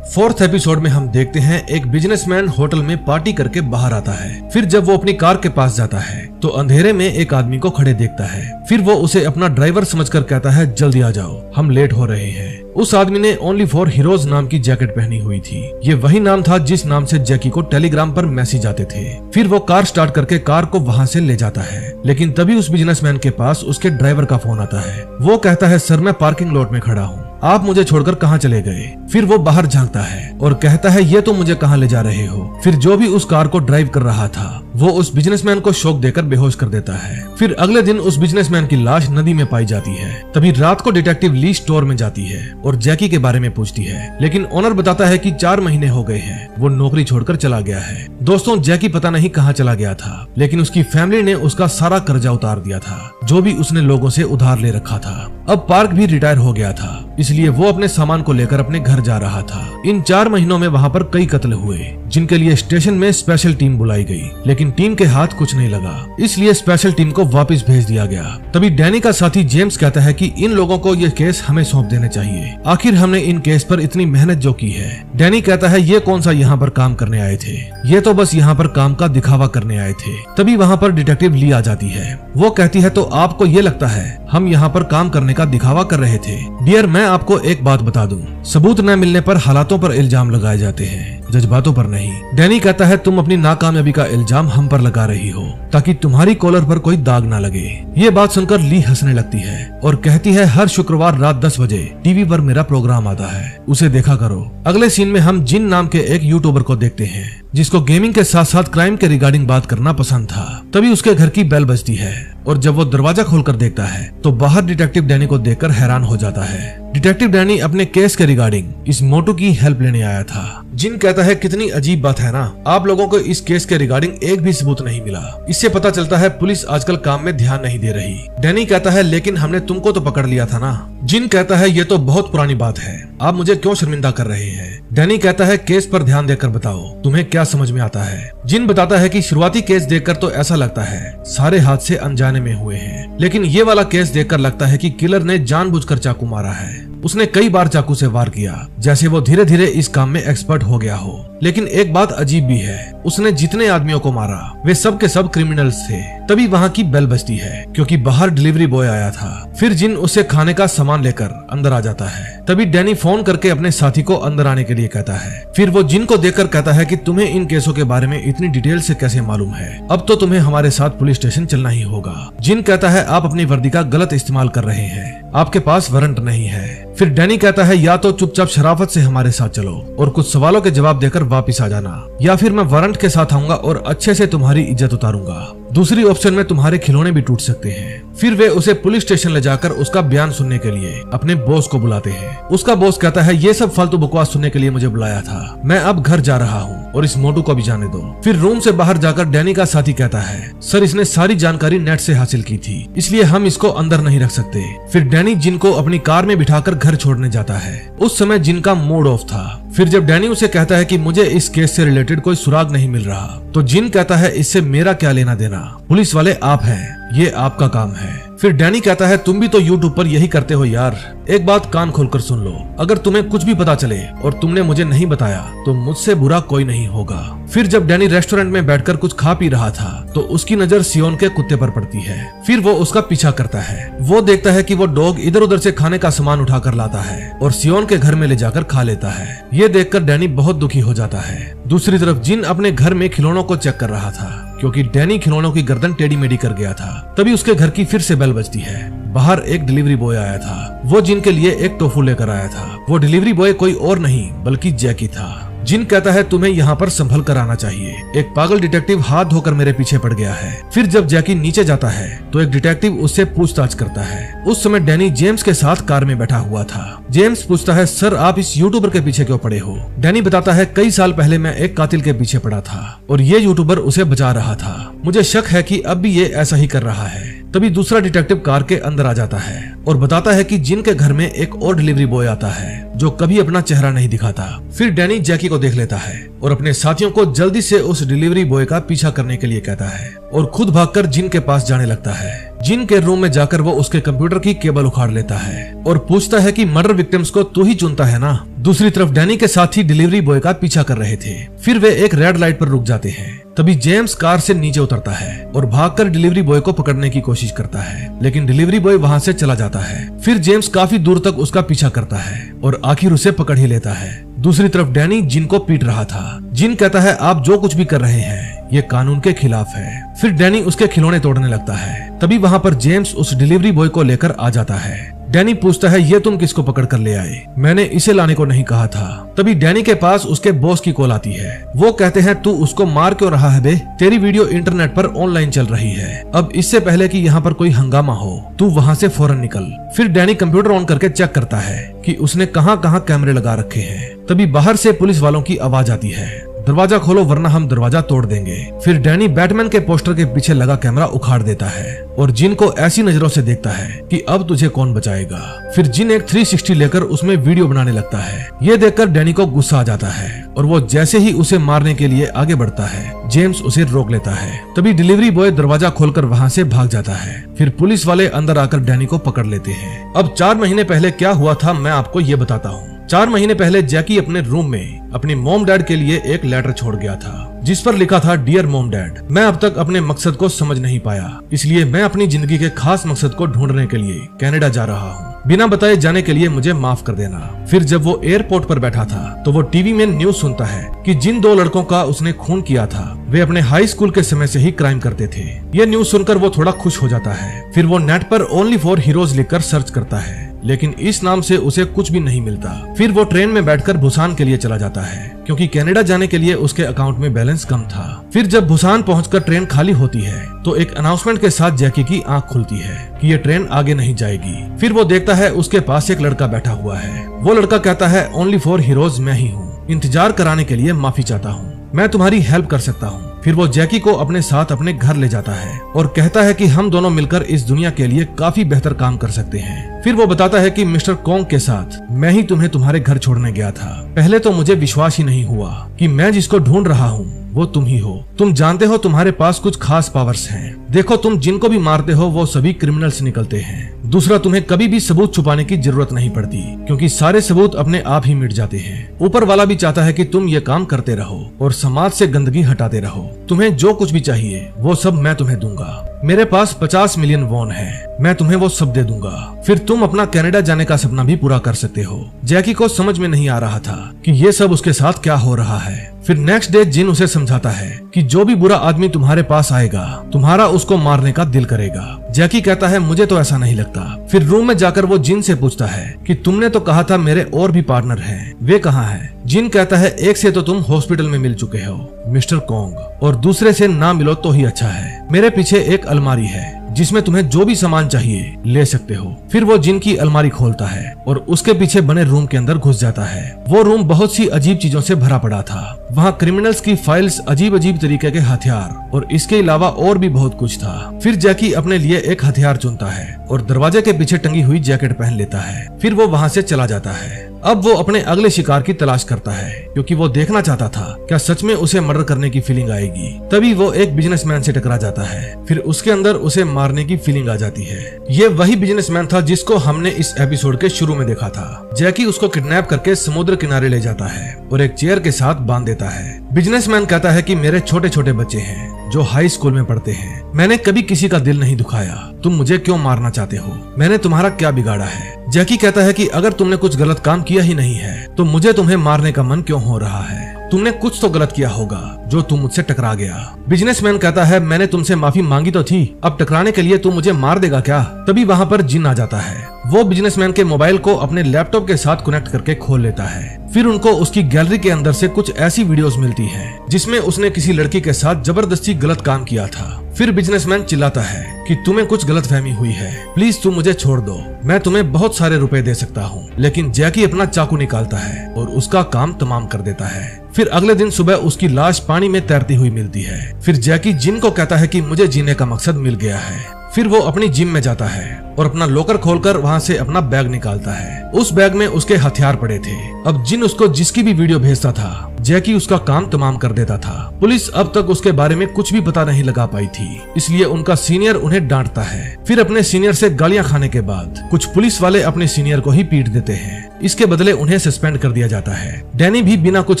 4th एपिसोड में हम देखते हैं एक बिजनेसमैन होटल में पार्टी करके बाहर आता है। फिर जब वो अपनी कार के पास जाता है तो अंधेरे में एक आदमी को खड़े देखता है। फिर वो उसे अपना ड्राइवर समझकर कहता है जल्दी आ जाओ, हम लेट हो रहे हैं। उस आदमी ने ओनली फॉर हीरोज नाम की जैकेट पहनी हुई थी। ये वही नाम था जिस नाम से जैकी को टेलीग्राम पर मैसेज आते थे। फिर वो कार स्टार्ट करके कार को वहाँ से ले जाता है, लेकिन तभी उस बिजनेसमैन के पास उसके ड्राइवर का फोन आता है। वो कहता है सर मैं पार्किंग लॉट में खड़ा हूँ, आप मुझे छोड़कर कहाँ चले गए? फिर वो बाहर झांकता है और कहता है ये तो मुझे कहाँ ले जा रहे हो? फिर जो भी उस कार को ड्राइव कर रहा था वो उस बिजनेसमैन को शॉक देकर बेहोश कर देता है। फिर अगले दिन उस बिजनेसमैन की लाश नदी में पाई जाती है। तभी रात को डिटेक्टिव ली स्टोर में जाती है और जैकी के बारे में पूछती है, लेकिन ओनर बताता है कि 4 महीने हो गए हैं, वो नौकरी छोड़कर चला गया है। दोस्तों जैकी पता नहीं कहाँ चला गया था, लेकिन उसकी फैमिली ने उसका सारा कर्जा उतार दिया था जो भी उसने लोगों से उधार ले रखा था। अब पार्क भी रिटायर हो गया था, इसलिए वो अपने सामान को लेकर अपने घर जा रहा था। इन 4 महीनों में वहाँ पर कई कत्ल हुए जिनके लिए स्टेशन में स्पेशल टीम बुलाई गई, लेकिन टीम के हाथ कुछ नहीं लगा, इसलिए स्पेशल टीम को वापस भेज दिया गया। तभी डैनी का साथी जेम्स कहता है कि इन लोगों को ये केस हमें सौंप देने चाहिए, आखिर हमने इन केस पर इतनी मेहनत जो की है। डैनी कहता है ये कौन सा यहाँ पर काम करने आए थे, ये तो बस यहाँ पर काम का दिखावा करने आए थे। तभी वहाँ पर डिटेक्टिव ली आ जाती है। वो कहती है तो आपको ये लगता है हम यहाँ पर काम करने का दिखावा कर रहे थे? डियर मैं आपको एक बात बता दूं, सबूत न मिलने पर हालातों पर इल्जाम लगाए जाते हैं, जज्बातों पर नहीं। डैनी कहता है तुम अपनी नाकामयाबी का इल्जाम हम पर लगा रही हो ताकि तुम्हारी कॉलर पर कोई दाग ना लगे। ये बात सुनकर ली हंसने लगती है। और कहती है हर शुक्रवार रात 10 बजे टीवी पर मेरा प्रोग्राम आता है, उसे देखा करो। अगले सीन में हम जिन नाम के एक यूट्यूबर को देखते हैं जिसको गेमिंग के साथ साथ क्राइम के रिगार्डिंग बात करना पसंद था। तभी उसके घर की बेल बजती है और जब वो दरवाजा खोलकर देखता है तो बाहर डिटेक्टिव डैनी को देखकर हैरान हो जाता है। डिटेक्टिव डैनी अपने केस के रिगार्डिंग इस मोटू की हेल्प लेने आया था। जिन कहता है कितनी अजीब बात है ना, आप लोगों को इस केस के रिगार्डिंग एक भी सबूत नहीं मिला। इससे पता चलता है पुलिस आजकल काम में ध्यान नहीं दे रही। डैनी कहता है लेकिन हमने तुमको तो पकड़ लिया था ना। जिन कहता है ये तो बहुत पुरानी बात है, आप मुझे क्यों शर्मिंदा कर रहे हैं। डैनी कहता है केस पर ध्यान देकर बताओ तुम्हें क्या समझ में आता है। जिन बताता है कि शुरुआती केस देखकर तो ऐसा लगता है सारे हादसे अनजाने में हुए हैं, लेकिन ये वाला केस देखकर लगता है कि किलर ने जानबूझकर चाकू मारा है। उसने कई बार चाकू से वार किया, जैसे वो धीरे धीरे इस काम में एक्सपर्ट हो गया हो। लेकिन एक बात अजीब भी है, उसने जितने आदमियों को मारा वे सब के सब क्रिमिनल्स थे। तभी वहाँ की बेल बजती है क्योंकि बाहर डिलीवरी बॉय आया था। फिर जिन उसे खाने का सामान लेकर अंदर आ जाता है। तभी डैनी फोन करके अपने साथी को अंदर आने के लिए कहता है। फिर वो जिन को देखकर कहता है कि तुम्हें इन केसों के बारे में इतनी डिटेल से कैसे मालूम है, अब तो तुम्हें हमारे साथ पुलिस स्टेशन चलना ही होगा। जिन कहता है आप अपनी वर्दी का गलत इस्तेमाल कर रहे हैं, आपके पास वारंट नहीं है। फिर डैनी कहता है या तो चुपचाप शराफत से हमारे साथ चलो और कुछ सवालों के जवाब देकर वापस आ जाना, या फिर मैं वारंट के साथ आऊंगा और अच्छे से तुम्हारी इज्जत उतारूंगा। दूसरी ऑप्शन में तुम्हारे खिलौने भी टूट सकते हैं। फिर वे उसे पुलिस स्टेशन ले जाकर उसका बयान सुनने के लिए अपने बॉस को बुलाते हैं। उसका बॉस कहता है ये सब फालतू बकवास सुनने के लिए मुझे बुलाया था, मैं अब घर जा रहा हूँ और इस मोटू को भी जाने दो। फिर रूम से बाहर जाकर डैनी का साथी कहता है सर इसने सारी जानकारी नेट से हासिल की थी, इसलिए हम इसको अंदर नहीं रख सकते। फिर डैनी जिन को अपनी कार में बिठाकर घर छोड़ने जाता है। उस समय जिन का मूड ऑफ था। फिर जब डैनी उसे कहता है कि मुझे इस केस से रिलेटेड कोई सुराग नहीं मिल रहा, तो जिन कहता है इससे मेरा क्या लेना देना, पुलिस वाले आप हैं, ये आपका काम है। फिर डैनी कहता है तुम भी तो यूट्यूब पर यही करते हो यार, एक बात कान खोलकर सुन लो, अगर तुम्हें कुछ भी पता चले और तुमने मुझे नहीं बताया तो मुझसे बुरा कोई नहीं होगा। फिर जब डैनी रेस्टोरेंट में बैठकर कुछ खा पी रहा था तो उसकी नजर सियोन के कुत्ते पर पड़ती है। फिर वो उसका पीछा करता है। वो देखता है कि वो डॉग इधर उधर से खाने का सामान उठाकर लाता है और सियोन के घर में ले जाकर खा लेता है। ये देखकर डैनी बहुत दुखी हो जाता है। दूसरी तरफ जिन अपने घर में खिलौनों को चेक कर रहा था क्योंकि डैनी खिलौनों की गर्दन टेढ़ी मेढ़ी कर गया था। तभी उसके घर की फिर से बेल बजती है। बाहर एक डिलीवरी बॉय आया था। वो जिन के लिए एक टोफू लेकर आया था। वो डिलीवरी बॉय कोई और नहीं बल्कि जैकी था। जिन कहता है तुम्हें यहाँ पर संभल कर आना चाहिए, एक पागल डिटेक्टिव हाथ धोकर मेरे पीछे पड़ गया है। फिर जब जैकी नीचे जाता है तो एक डिटेक्टिव उससे पूछताछ करता है। उस समय डैनी जेम्स के साथ कार में बैठा हुआ था। जेम्स पूछता है सर आप इस यूट्यूबर के पीछे क्यों पड़े हो। डैनी बताता है कई साल पहले मैं एक कातिल के पीछे पड़ा था और ये यूट्यूबर उसे बचा रहा था, मुझे शक है कि अब भी ये ऐसा ही कर रहा है। तभी दूसरा डिटेक्टिव कार के अंदर आ जाता है और बताता है कि जिन के घर में एक और डिलीवरी बॉय आता है जो कभी अपना चेहरा नहीं दिखाता। फिर डैनी जैकी को देख लेता है और अपने साथियों को जल्दी से उस डिलीवरी बॉय का पीछा करने के लिए कहता है और खुद भागकर जिन के पास जाने लगता है। जिन के रूम में जाकर वो उसके कंप्यूटर की केबल उखाड़ लेता है और पूछता है कि मर्डर विक्टिम्स को तू ही चुनता है ना। दूसरी तरफ डैनी के साथी डिलीवरी बॉय का पीछा कर रहे थे। फिर वे एक रेड लाइट पर रुक जाते हैं। तभी जेम्स कार से नीचे उतरता है और भागकर डिलीवरी बॉय को पकड़ने की कोशिश करता है, लेकिन डिलीवरी बॉय वहां से चला जाता है। फिर जेम्स काफी दूर तक उसका पीछा करता है और आखिर उसे पकड़ ही लेता है। दूसरी तरफ डैनी जिन को पीट रहा था। जिन कहता है आप जो कुछ भी कर रहे हैं ये कानून के खिलाफ है। फिर डैनी उसके खिलौने तोड़ने लगता है। तभी वहां पर जेम्स उस डिलीवरी बॉय को लेकर आ जाता है। डैनी पूछता है ये तुम किसको पकड़ कर ले आए, मैंने इसे लाने को नहीं कहा था। तभी डैनी के पास उसके बॉस की कॉल आती है। वो कहते हैं तू उसको मार क्यों रहा है बे, तेरी वीडियो इंटरनेट पर ऑनलाइन चल रही है, अब इससे पहले कि यहाँ पर कोई हंगामा हो तू वहाँ से फौरन निकल। फिर डैनी कंप्यूटर ऑन करके चेक करता है कि उसने कहाँ कहाँ कैमरे लगा रखे हैं। तभी बाहर से पुलिस वालों की आवाज आती है, दरवाजा खोलो वरना हम दरवाजा तोड़ देंगे। फिर डैनी बैटमैन के पोस्टर के पीछे लगा कैमरा उखाड़ देता है और जिन को ऐसी नजरों से देखता है कि अब तुझे कौन बचाएगा। फिर जिन एक 360 लेकर उसमें वीडियो बनाने लगता है। ये देखकर डैनी को गुस्सा आ जाता है और वो जैसे ही उसे मारने के लिए आगे बढ़ता है जेम्स उसे रोक लेता है। तभी डिलीवरी बॉय दरवाजा खोलकर वहाँ से भाग जाता है। फिर पुलिस वाले अंदर आकर डैनी को पकड़ लेते हैं। अब 4 महीने पहले क्या हुआ था मैं आपको ये बताता हूँ। 4 महीने पहले जैकी अपने रूम में अपनी मॉम डैड के लिए एक लेटर छोड़ गया था जिस पर लिखा था डियर मॉम डैड, मैं अब तक अपने मकसद को समझ नहीं पाया, इसलिए मैं अपनी जिंदगी के खास मकसद को ढूंढने के लिए कनाडा जा रहा हूँ, बिना बताए जाने के लिए मुझे माफ कर देना। फिर जब वो एयरपोर्ट पर बैठा था तो वो टीवी में न्यूज सुनता है कि जिन 2 लड़कों का उसने खून किया था वे अपने हाई स्कूल के समय से ही क्राइम करते थे। ये न्यूज सुनकर वो थोड़ा खुश हो जाता है। फिर वो नेट पर ओनली फॉर हीरोज लिखकर सर्च करता है, लेकिन इस नाम से उसे कुछ भी नहीं मिलता। फिर वो ट्रेन में बैठकर बुसान के लिए चला जाता है, क्योंकि कनाडा जाने के लिए उसके अकाउंट में बैलेंस कम था। फिर जब बुसान पहुंचकर ट्रेन खाली होती है तो एक अनाउंसमेंट के साथ जैकी की आंख खुलती है कि ये ट्रेन आगे नहीं जाएगी। फिर वो देखता है उसके पास एक लड़का बैठा हुआ है। वो लड़का कहता है ओनली फॉर हीरोज मैं ही हूँ, इंतजार कराने के लिए माफी चाहता हूँ, मैं तुम्हारी हेल्प कर सकता हूँ। फिर वो जैकी को अपने साथ अपने घर ले जाता है और कहता है कि हम दोनों मिलकर इस दुनिया के लिए काफी बेहतर काम कर सकते हैं। फिर वो बताता है कि मिस्टर कोंग के साथ मैं ही तुम्हें तुम्हारे घर छोड़ने गया था। पहले तो मुझे विश्वास ही नहीं हुआ कि मैं जिसको ढूंढ रहा हूँ वो तुम ही हो। तुम जानते हो तुम्हारे पास कुछ खास पावर्स हैं। देखो तुम जिनको भी मारते हो वो सभी क्रिमिनल्स निकलते हैं। दूसरा, तुम्हें कभी भी सबूत छुपाने की जरूरत नहीं पड़ती, क्योंकि सारे सबूत अपने आप ही मिट जाते हैं। ऊपर वाला भी चाहता है कि तुम ये काम करते रहो और समाज से गंदगी हटाते रहो। तुम्हें जो कुछ भी चाहिए वो सब मैं तुम्हें दूंगा। मेरे पास 50 मिलियन वॉन है, मैं तुम्हें वो सब दे दूंगा। फिर तुम अपना कनाडा जाने का सपना भी पूरा कर सकते हो। जैकी को समझ में नहीं आ रहा था कि ये सब उसके साथ क्या हो रहा है। फिर नेक्स्ट डे जिन उसे समझाता है कि जो भी बुरा आदमी तुम्हारे पास आएगा तुम्हारा उसको मारने का दिल करेगा। जैकी कहता है मुझे तो ऐसा नहीं लगता। फिर रूम में जाकर वो जिन से पूछता है कि तुमने तो कहा था मेरे और भी पार्टनर हैं, वे कहाँ हैं? जिन कहता है एक से तो तुम हॉस्पिटल में मिल चुके हो मिस्टर कोंग, और दूसरे से ना मिलो तो ही अच्छा है। मेरे पीछे एक अलमारी है जिसमें तुम्हें जो भी सामान चाहिए ले सकते हो। फिर वो जिन की अलमारी खोलता है और उसके पीछे बने रूम के अंदर घुस जाता है। वो रूम बहुत सी अजीब चीजों से भरा पड़ा था। वहाँ क्रिमिनल्स की फाइल्स, अजीब अजीब तरीके के हथियार और इसके अलावा और भी बहुत कुछ था। फिर जैकी अपने लिए एक हथियार चुनता है और दरवाजे के पीछे टंगी हुई जैकेट पहन लेता है। फिर वो वहाँ से चला जाता है। अब वो अपने अगले शिकार की तलाश करता है, क्योंकि वो देखना चाहता था क्या सच में उसे मर्डर करने की फीलिंग आएगी। तभी वो एक बिजनेसमैन से टकरा जाता है। फिर उसके अंदर उसे मारने की फीलिंग आ जाती है। ये वही बिजनेसमैन था जिसको हमने इस एपिसोड के शुरू में देखा था। जैकी उसको किडनैप करके समुद्र किनारे ले जाता है और एक चेयर के साथ बांध देता है। बिजनेसमैन कहता है कि मेरे छोटे छोटे बच्चे हैं जो हाई स्कूल में पढ़ते हैं। मैंने कभी किसी का दिल नहीं दुखाया, तुम मुझे क्यों मारना चाहते हो? मैंने तुम्हारा क्या बिगाड़ा है? जैकी कहता है कि अगर तुमने कुछ गलत काम किया ही नहीं है तो मुझे तुम्हें मारने का मन क्यों हो रहा है? तुमने कुछ तो गलत किया होगा जो तुम मुझसे टकरा गया। बिजनेसमैन कहता है मैंने तुमसे माफी मांगी तो थी, अब टकराने के लिए तू मुझे मार देगा क्या? तभी वहाँ पर जिन आ जाता है। वो बिजनेसमैन के मोबाइल को अपने लैपटॉप के साथ कनेक्ट करके खोल लेता है। फिर उनको उसकी गैलरी के अंदर से कुछ ऐसी वीडियोस मिलती हैं जिसमें उसने किसी लड़की के साथ जबरदस्ती गलत काम किया था। फिर बिजनेसमैन चिल्लाता है कि तुम्हें कुछ गलतफहमी हुई है, प्लीज तुम मुझे छोड़ दो, मैं तुम्हें बहुत सारे रुपए दे सकता हूँ। लेकिन जैकी अपना चाकू निकालता है और उसका काम तमाम कर देता है। फिर अगले दिन सुबह उसकी लाश पानी में तैरती हुई मिलती है। फिर जैकी जिन को कहता है कि मुझे जीने का मकसद मिल गया है। फिर वो अपनी जिम में जाता है और अपना लॉकर खोलकर वहाँ से अपना बैग निकालता है। उस बैग में उसके हथियार पड़े थे। अब जिन उसको जिसकी भी वीडियो भेजता था जैकी उसका काम तमाम कर देता था। पुलिस अब तक उसके बारे में कुछ भी पता नहीं लगा पाई थी, इसलिए उनका सीनियर उन्हें डांटता है। फिर अपने सीनियर से गालियां खाने के बाद कुछ पुलिस वाले अपने सीनियर को ही पीट देते हैं। इसके बदले उन्हें सस्पेंड कर दिया जाता है। डैनी भी बिना कुछ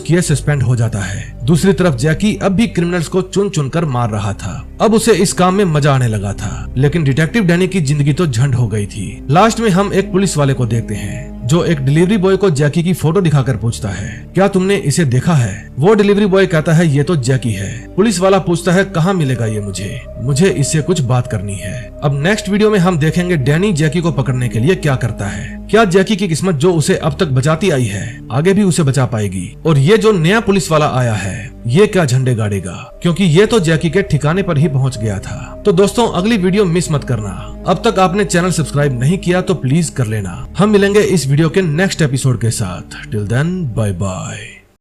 किए सस्पेंड हो जाता है। दूसरी तरफ जैकी अब भी क्रिमिनल्स को चुन चुन कर मार रहा था। अब उसे इस काम में मजा आने लगा था, लेकिन डिटेक्टिव डैनी की जिंदगी तो झंड हो गई थी। लास्ट में हम एक पुलिस वाले को देखते हैं जो एक डिलीवरी बॉय को जैकी की फोटो दिखाकर पूछता है क्या तुमने इसे देखा है? वो डिलीवरी बॉय कहता है ये तो जैकी है। पुलिस वाला पूछता है कहाँ मिलेगा ये मुझे इससे कुछ बात करनी है। अब नेक्स्ट वीडियो में हम देखेंगे डैनी जैकी को पकड़ने के लिए क्या करता है। क्या जैकी की किस्मत जो उसे अब तक बचाती आई है आगे भी उसे बचा पाएगी? और ये जो नया पुलिस वाला आया है ये क्या झंडे गाड़ेगा? क्योंकि ये तो जैकी के ठिकाने पर ही पहुंच गया था। तो दोस्तों अगली वीडियो मिस मत करना। अब तक आपने चैनल सब्सक्राइब नहीं किया तो प्लीज कर लेना। हम मिलेंगे इस वीडियो के नेक्स्ट एपिसोड के साथ। Till then bye bye.